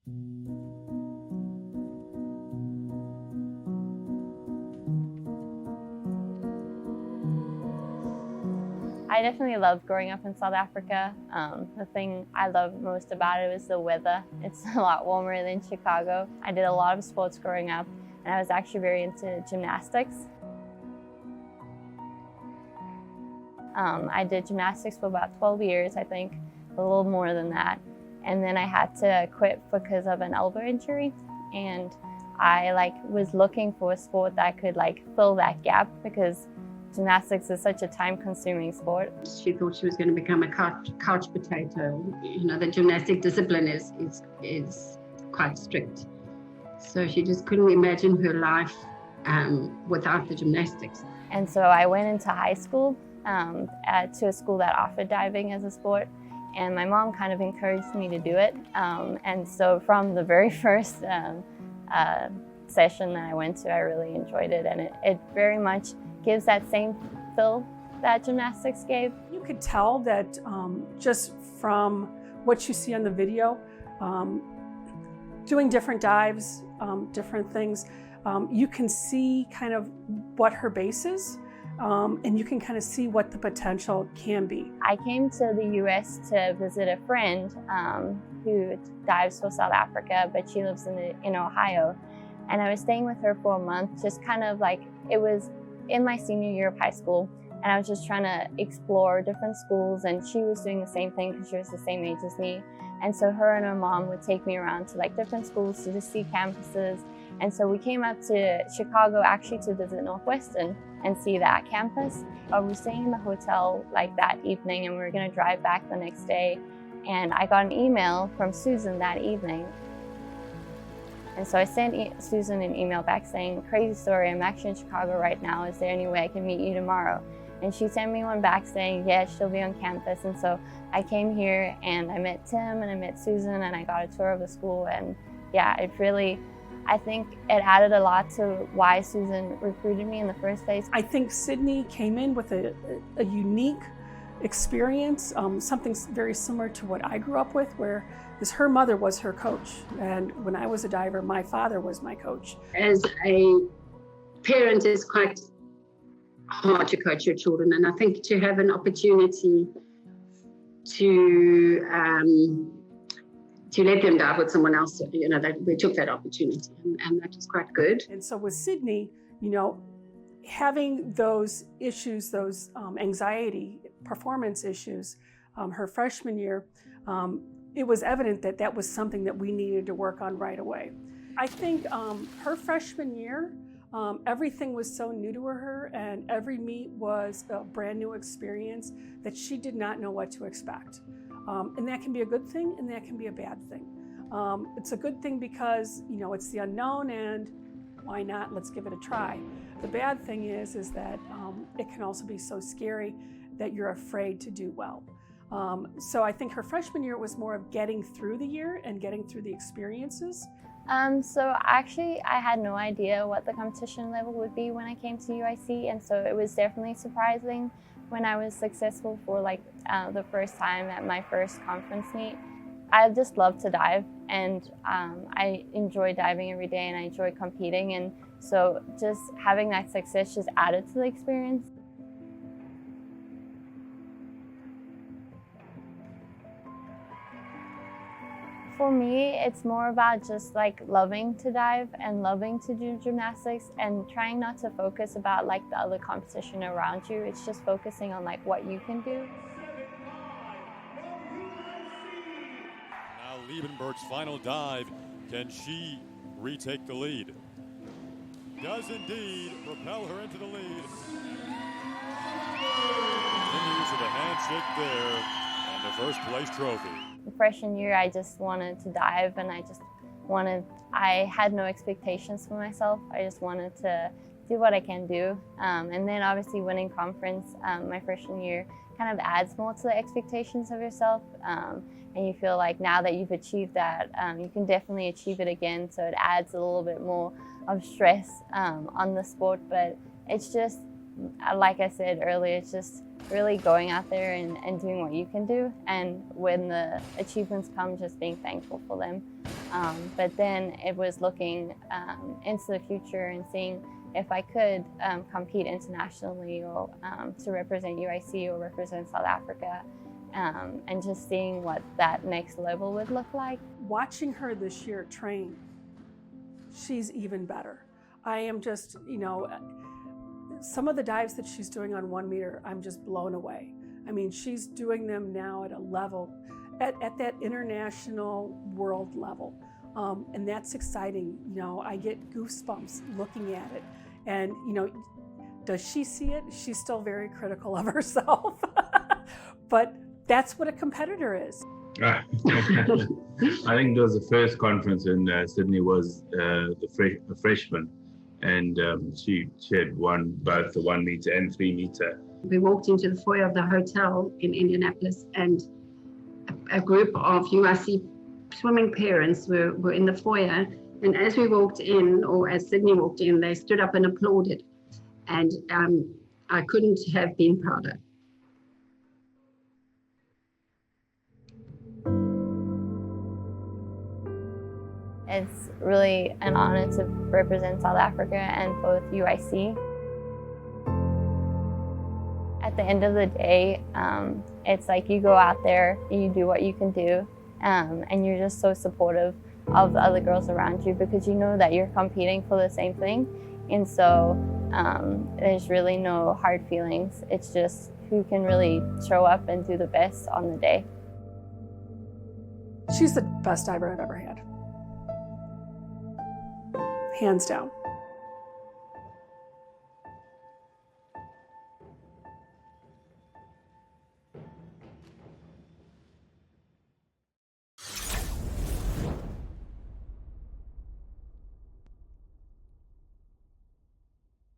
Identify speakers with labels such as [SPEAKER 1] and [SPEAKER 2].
[SPEAKER 1] I definitely loved growing up in South Africa. The thing I loved most about it was the weather. It's a lot warmer than Chicago. I did a lot of sports growing up, and I was actually very into gymnastics. I did gymnastics for about 12 years, I think, a little more than that. And then I had to quit because of an elbow injury. And I was looking for a sport that could fill that gap, because gymnastics is such a time-consuming sport.
[SPEAKER 2] She thought she was going to become a couch potato. You know, the gymnastic discipline is quite strict. So she just couldn't imagine her life without the gymnastics.
[SPEAKER 1] And so I went into high school to a school that offered diving as a sport. And my mom kind of encouraged me to do it. And so from the very first session that I went to, I really enjoyed it. And it very much gives that same feel that gymnastics gave.
[SPEAKER 3] You could tell that just from what you see on the video, doing different dives, different things, you can see kind of what her base is, and you can kind of see what the potential can be.
[SPEAKER 1] I came to the US to visit a friend who dives for South Africa, but she lives in Ohio. And I was staying with her for a month, just kind of it was in my senior year of high school, and I was just trying to explore different schools, and she was doing the same thing because she was the same age as me. And so her and her mom would take me around to different schools to just see campuses. And so we came up to Chicago actually to visit Northwestern and see that campus. We were staying in the hotel that evening, and we were going to drive back the next day. And I got an email from Susan that evening. And so I sent Susan an email back saying, "Crazy story, I'm actually in Chicago right now. Is there any way I can meet you tomorrow?" And she sent me one back saying, "Yeah, she'll be on campus." And so I came here and I met Tim and I met Susan and I got a tour of the school. And yeah, I think it added a lot to why Susan recruited me in the first place.
[SPEAKER 3] I think Sydney came in with a unique experience, something very similar to what I grew up with, where her mother was her coach. And when I was a diver, my father was my coach.
[SPEAKER 2] As a parent, it's quite hard to coach your children. And I think to have an opportunity to let them dive with someone else, we took that opportunity, and that was quite good.
[SPEAKER 3] And so with Sydney, having those issues, those anxiety, performance issues, her freshman year, it was evident that that was something that we needed to work on right away. I think her freshman year, everything was so new to her, and every meet was a brand new experience that she did not know what to expect. And that can be a good thing, and that can be a bad thing. It's a good thing because, it's the unknown, and why not? Let's give it a try. The bad thing is that it can also be so scary that you're afraid to do well. So I think her freshman year was more of getting through the year and getting through the experiences.
[SPEAKER 1] So actually, I had no idea what the competition level would be when I came to UIC, and so it was definitely surprising when I was successful for the first time at my first conference meet. I just love to dive, and I enjoy diving every day, and I enjoy competing, and so just having that success just added to the experience. For me, it's more about just loving to dive and loving to do gymnastics, and trying not to focus about the other competition around you. It's just focusing on what you can do.
[SPEAKER 4] Now Liebenberg's final dive. Can she retake the lead? Does indeed propel her into the lead. Continues with a handshake there and the first place trophy.
[SPEAKER 1] The freshman year, I just wanted to dive, and I had no expectations for myself. I just wanted to do what I can do. And then obviously winning conference my freshman year kind of adds more to the expectations of yourself. And you feel like now that you've achieved that, you can definitely achieve it again. So it adds a little bit more of stress on the sport. But it's just, like I said earlier, it's just really going out there and doing what you can do. And when the achievements come, just being thankful for them. But then it was looking into the future and seeing if I could compete internationally or to represent UIC or represent South Africa, and just seeing what that next level would look like.
[SPEAKER 3] Watching her this year train, she's even better. I am just, some of the dives that she's doing on 1 meter, I'm just blown away. I mean, she's doing them now at a level, at that international world level. And that's exciting. I get goosebumps looking at it. And, does she see it? She's still very critical of herself. But that's what a competitor is.
[SPEAKER 5] I think it was the first conference in Sydney was the freshman, and she had won both the 1 meter and 3 meter.
[SPEAKER 2] We walked into the foyer of the hotel in Indianapolis, and a group of UIC swimming parents were in the foyer. And as we walked in, or as Sydney walked in, they stood up and applauded. And I couldn't have been prouder.
[SPEAKER 1] It's really an honor to represent South Africa and both UIC. At the end of the day, it's like you go out there, you do what you can do, and you're just so supportive of the other girls around you because you know that you're competing for the same thing. And so there's really no hard feelings. It's just who can really show up and do the best on the day.
[SPEAKER 3] She's the best diver I've ever had. Hands down.